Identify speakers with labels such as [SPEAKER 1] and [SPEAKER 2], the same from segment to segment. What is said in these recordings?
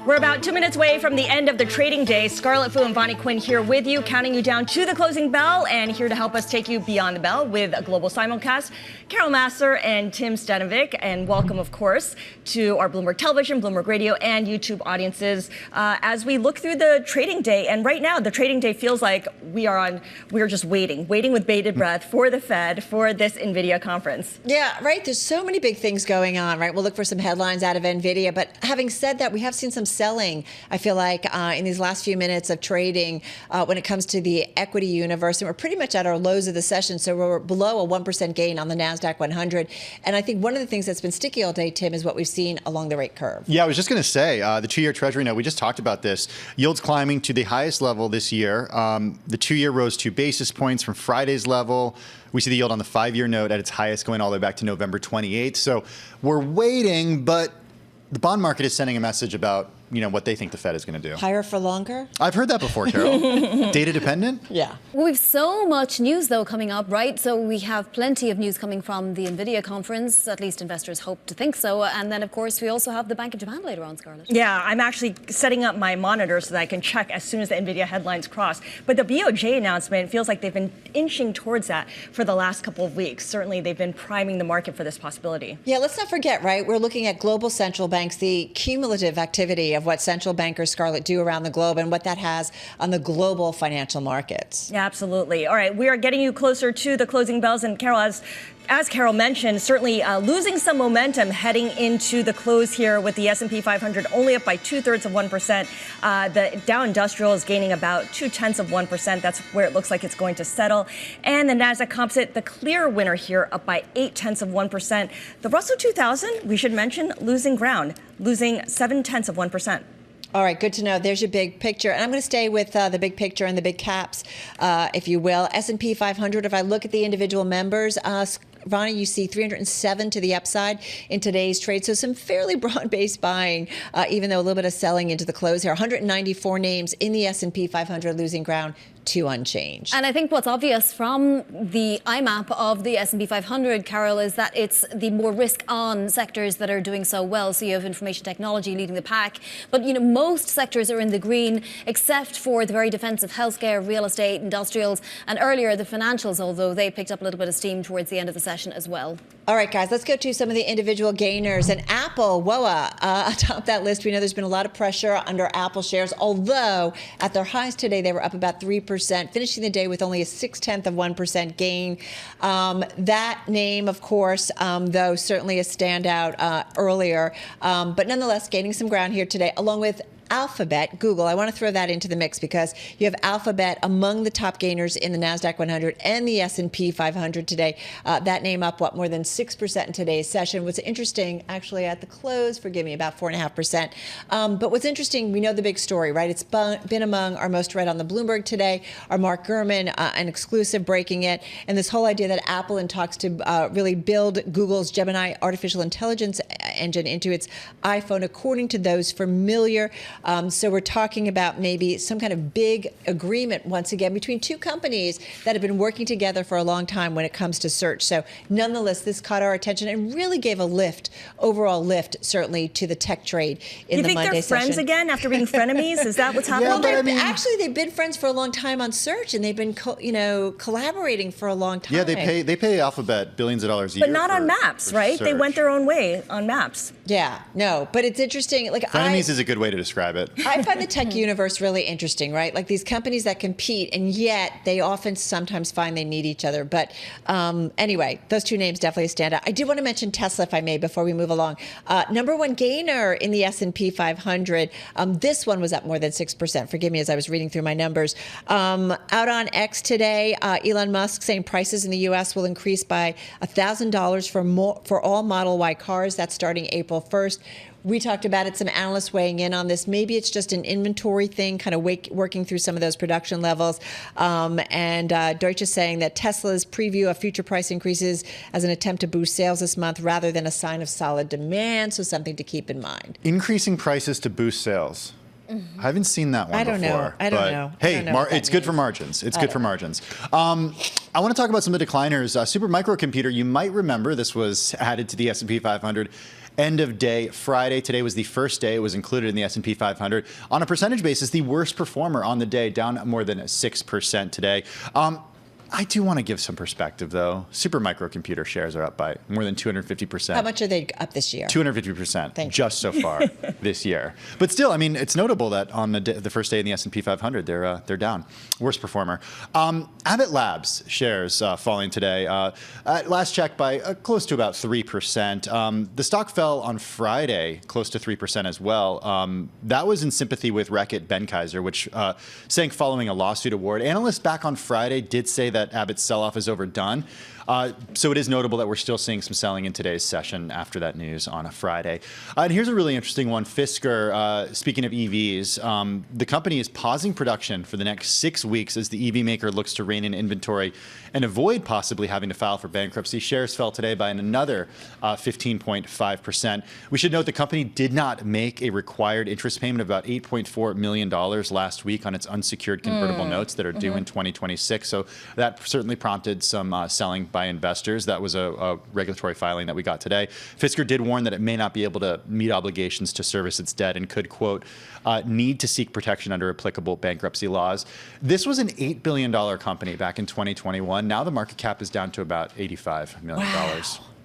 [SPEAKER 1] We're about 2 minutes away from the end of the trading day. Scarlet Fu and Vonnie Quinn here with you, counting you down to the closing bell, and here to help us take you beyond the bell with a global simulcast, Carol Massar and Tim Stenovec. And welcome, of course, to our Bloomberg Television, Bloomberg Radio, and YouTube audiences as we look through the trading day. And right now, the trading day feels like we are just waiting with bated breath for the Fed, for this NVIDIA conference.
[SPEAKER 2] Yeah, right. There's so many big things going on, right? We'll look for some headlines out of NVIDIA. But having said that, we have seen some selling, I feel like, in these last few minutes of trading when it comes to the equity universe. And we're pretty much at our lows of the session. So we're below a 1% gain on the NASDAQ 100. And I think one of the things that's been sticky all day, Tim, is what we've seen along the rate curve.
[SPEAKER 3] Yeah, I was just going to say, the 2-year Treasury note, we just talked about this. Yields climbing to the highest level this year. The 2-year rose 2 basis points from Friday's level. We see the yield on the 5-year note at its highest going all the way back to November 28th. So we're waiting, but the bond market is sending a message about what they think the Fed is going to do.
[SPEAKER 2] Higher for longer?
[SPEAKER 3] I've heard that before, Carol. Data dependent?
[SPEAKER 2] Yeah.
[SPEAKER 4] We've so much news, though, coming up, right? So we have plenty of news coming from the NVIDIA conference. At least investors hope to think so. And then, of course, we also have the Bank of Japan later on, Scarlett.
[SPEAKER 1] Yeah, I'm actually setting up my monitor so that I can check as soon as the NVIDIA headlines cross. But the BOJ announcement feels like they've been inching towards that for the last couple of weeks. Certainly, they've been priming the market for this possibility.
[SPEAKER 2] Yeah, let's not forget, right? We're looking at global central banks, the cumulative activity of what central bankers, Scarlett, do around the globe and what that has on the global financial markets.
[SPEAKER 1] Yeah, absolutely. All right, we are getting you closer to the closing bells. And Carol, as Carol mentioned, certainly losing some momentum heading into the close here with the S&P 500 only up by 2/3%. The Dow Industrial is gaining about 0.2%. That's where it looks like it's going to settle. And the Nasdaq Composite, the clear winner here, up by 0.8%. The Russell 2000, we should mention, losing ground, losing 0.7%.
[SPEAKER 2] All right, good to know. There's your big picture. And I'm going to stay with the big picture and the big caps, if you will. S&P 500, if I look at the individual members, Vonnie, you see 307 to the upside in today's trade. So some fairly broad-based buying, even though a little bit of selling into the close here. 194 names in the S&P 500 losing ground, 2 unchanged.
[SPEAKER 4] And I think what's obvious from the IMAP of the S&P 500, Carol, is that it's the more risk-on sectors that are doing so well. So you have information technology leading the pack. But, most sectors are in the green, except for the very defensive healthcare, real estate, industrials, and earlier the financials, although they picked up a little bit of steam towards the end of the session as well.
[SPEAKER 2] All right, guys, let's go to some of the individual gainers. And Apple, WOA, atop that list. We know there's been a lot of pressure under Apple shares, although at their highs today, they were up about 3%, finishing the day with only a 0.6% gain. That name, of course, though, certainly a standout earlier, but nonetheless gaining some ground here today, along with Alphabet, Google. I want to throw that into the mix because you have Alphabet among the top gainers in the NASDAQ 100 and the S&P 500 today. That name up, more than 6% in today's session. What's interesting, actually, at the close, forgive me, about 4.5%. But what's interesting, we know the big story, right? It's been among our most read on the Bloomberg today. Our Mark Gurman, an exclusive, breaking it. And this whole idea that Apple in talks to really build Google's Gemini artificial intelligence engine into its iPhone, according to those familiar. So we're talking about maybe some kind of big agreement, once again, between two companies that have been working together for a long time when it comes to search. So nonetheless, this caught our attention and really gave a lift, overall lift, certainly to the tech trade in the Monday session.
[SPEAKER 1] You think they're friends again after being frenemies? Is that what's happening?
[SPEAKER 2] Well, actually, they've been friends for a long time on search, and they've been collaborating for a long time.
[SPEAKER 3] Yeah, they pay Alphabet billions of dollars a year.
[SPEAKER 1] But not on Maps, right?
[SPEAKER 3] Search.
[SPEAKER 1] They went their own way on Maps.
[SPEAKER 2] Yeah, no, but it's interesting.
[SPEAKER 3] Frenemies is a good way to describe it.
[SPEAKER 2] I find the tech universe really interesting, right? Like these companies that compete, and yet they often sometimes find they need each other. But anyway, those two names definitely stand out. I do want to mention Tesla, if I may, before we move along. Number one gainer in the S&P 500. This one was up more than 6%. Forgive me as I was reading through my numbers. Out on X today, Elon Musk saying prices in the U.S. will increase by $1,000 for all Model Y cars. That's starting April 1st. We talked about it, some analysts weighing in on this. Maybe it's just an inventory thing, kind of working through some of those production levels. And Deutsche is saying that Tesla's preview of future price increases as an attempt to boost sales this month rather than a sign of solid demand. So something to keep in mind.
[SPEAKER 3] Increasing prices to boost sales. I haven't seen that one before.
[SPEAKER 2] I don't know.
[SPEAKER 3] Hey, it's good for margins. It's good for margins. I want to talk about some of the decliners. Supermicro Computer, you might remember this was added to the S&P 500. end of day Friday. Today was the first day it was included in the S&P 500. On a percentage basis, the worst performer on the day, down more than 6% today. I do want to give some perspective, though. Super microcomputer shares are up by more than 250%.
[SPEAKER 2] How much are they up this year?
[SPEAKER 3] 250% just so far this year. But still, I mean, it's notable that on the first day in the S&P 500, they're down. Worst performer. Abbott Labs shares falling today. At last check by close to about 3%. The stock fell on Friday close to 3% as well. That was in sympathy with Reckitt Benckiser, which sank following a lawsuit award. Analysts back on Friday did say that Abbott's sell-off is overdone. So it is notable that we're still seeing some selling in today's session after that news on a Friday. And here's a really interesting one. Fisker, speaking of EVs, the company is pausing production for the next 6 weeks as the EV maker looks to rein in inventory and avoid possibly having to file for bankruptcy. Shares fell today by another 15.5%. We should note the company did not make a required interest payment of about $8.4 million last week on its unsecured convertible notes that are due in 2026. So that certainly prompted some selling by investors. That was a regulatory filing that we got today. Fisker did warn that it may not be able to meet obligations to service its debt and could, quote, need to seek protection under applicable bankruptcy laws. This was an $8 billion company back in 2021. Now the market cap is down to about $85 million. Wow.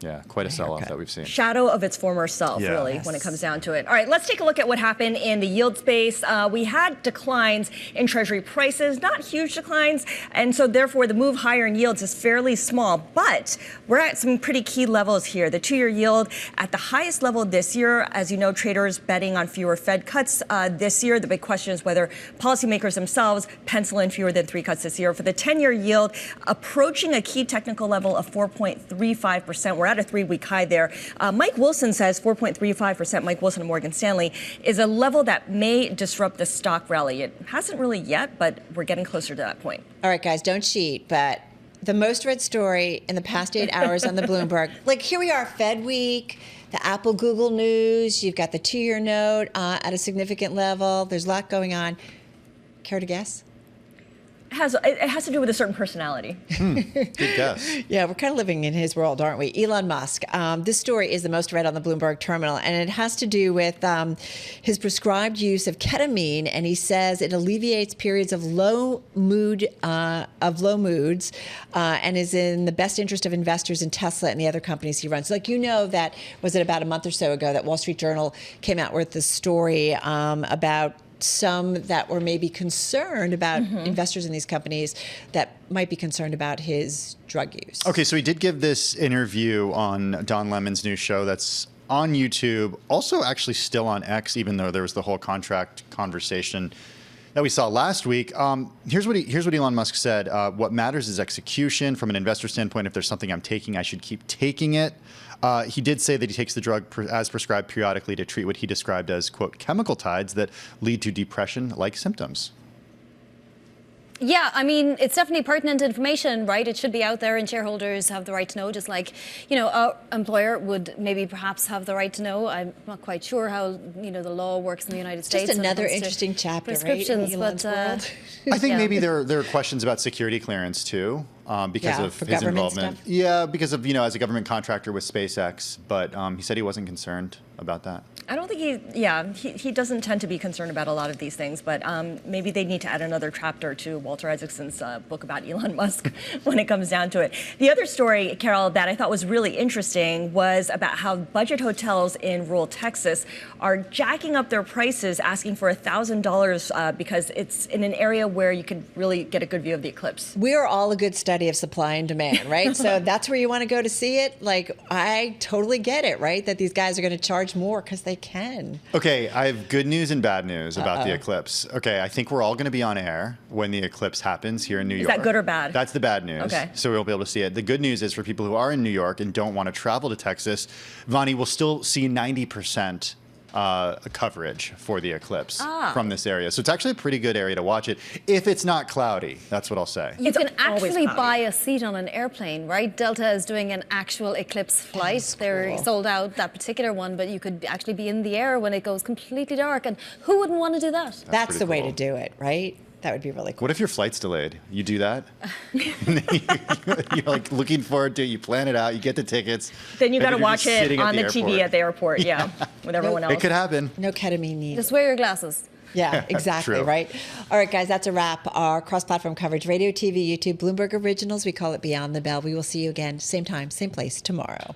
[SPEAKER 3] Yeah, quite a sell-off that we've seen.
[SPEAKER 1] Shadow of its former self, really, when it comes down to it. All right, let's take a look at what happened in the yield space. We had declines in Treasury prices, not huge declines, and so therefore the move higher in yields is fairly small. But we're at some pretty key levels here. The 2-year yield at the highest level this year. As you know, traders betting on fewer Fed cuts this year. The big question is whether policymakers themselves pencil in fewer than 3 cuts this year. For the 10-year yield, approaching a key technical level of 4.35%. We're at a 3-week high there. Mike Wilson says 4.35%, Mike Wilson of Morgan Stanley, is a level that may disrupt the stock rally. It hasn't really yet, but we're getting closer to that point.
[SPEAKER 2] All right, guys, don't cheat, but the most read story in the past 8 hours on the Bloomberg, like here we are, Fed week, the Apple Google news, you've got the 2-year note at a significant level. There's a lot going on. Care to guess?
[SPEAKER 1] It has to do with a certain personality.
[SPEAKER 3] Good guess.
[SPEAKER 2] Yeah, we're kind of living in his world, aren't we? Elon Musk. This story is the most read on the Bloomberg terminal, and it has to do with his prescribed use of ketamine, and he says it alleviates periods of low moods, and is in the best interest of investors in Tesla and the other companies he runs. Like, you know, that was it about a month or so ago that Wall Street Journal came out with this story about some that were maybe concerned about investors in these companies that might be concerned about his drug use.
[SPEAKER 3] Okay, so he did give this interview on Don Lemon's new show that's on YouTube, also actually still on X, even though there was the whole contract conversation that we saw last week. Here's what Elon Musk said. What matters is execution. From an investor standpoint, if there's something I'm taking, I should keep taking it. He did say that he takes the drug as prescribed periodically to treat what he described as, quote, chemical tides that lead to depression-like symptoms.
[SPEAKER 4] Yeah, I mean, it's definitely pertinent information, right? It should be out there and shareholders have the right to know, just like, you know, our employer would maybe perhaps have the right to know. I'm not quite sure how, you know, the law works in the United States.
[SPEAKER 2] Just another interesting chapter,
[SPEAKER 4] prescriptions,
[SPEAKER 2] right?
[SPEAKER 4] But
[SPEAKER 3] I think maybe there are questions about security clearance too, because of his involvement.
[SPEAKER 2] Stuff.
[SPEAKER 3] Yeah, because of, you know, as a government contractor with SpaceX, but he said he wasn't concerned about that.
[SPEAKER 1] I don't think he doesn't tend to be concerned about a lot of these things, but maybe they need to add another chapter to Walter Isaacson's book about Elon Musk when it comes down to it. The other story, Carol, that I thought was really interesting was about how budget hotels in rural Texas are jacking up their prices, asking for $1,000 because it's in an area where you could really get a good view of the eclipse.
[SPEAKER 2] We are all a good study of supply and demand, right? So that's where you want to go to see it. Like, I totally get it, right? That these guys are going to charge more because they can.
[SPEAKER 3] Okay, I have good news and bad news about the eclipse. Okay, I think we're all going to be on air when the eclipse happens here in New York.
[SPEAKER 1] Is that good or bad?
[SPEAKER 3] That's the bad news.
[SPEAKER 1] Okay.
[SPEAKER 3] So we'll be able to see it. The good news is for people who are in New York and don't want to travel to Texas, Vonnie will still see 90% coverage for the eclipse from this area. So it's actually a pretty good area to watch it if it's not cloudy. That's what I'll say.
[SPEAKER 4] You can actually buy a seat on an airplane, right? Delta is doing an actual eclipse flight. They're sold out, that particular one, but you could actually be in the air when it goes completely dark. And who wouldn't want to do that?
[SPEAKER 2] That's the way to do it, right? That would be really cool.
[SPEAKER 3] What if your flight's delayed? You do that? You're like looking forward to it. You plan it out. You get the tickets.
[SPEAKER 1] Then you got to
[SPEAKER 3] you're
[SPEAKER 1] watch
[SPEAKER 3] just
[SPEAKER 1] it
[SPEAKER 3] sitting
[SPEAKER 1] on the
[SPEAKER 3] airport.
[SPEAKER 1] TV at the airport, with everyone else.
[SPEAKER 3] It could happen.
[SPEAKER 2] No ketamine needed.
[SPEAKER 4] Just wear your glasses.
[SPEAKER 2] Yeah, exactly,
[SPEAKER 3] True.
[SPEAKER 2] right? All right, guys, that's a wrap. Our cross-platform coverage, radio, TV, YouTube, Bloomberg Originals. We call it Beyond the Bell. We will see you again, same time, same place tomorrow.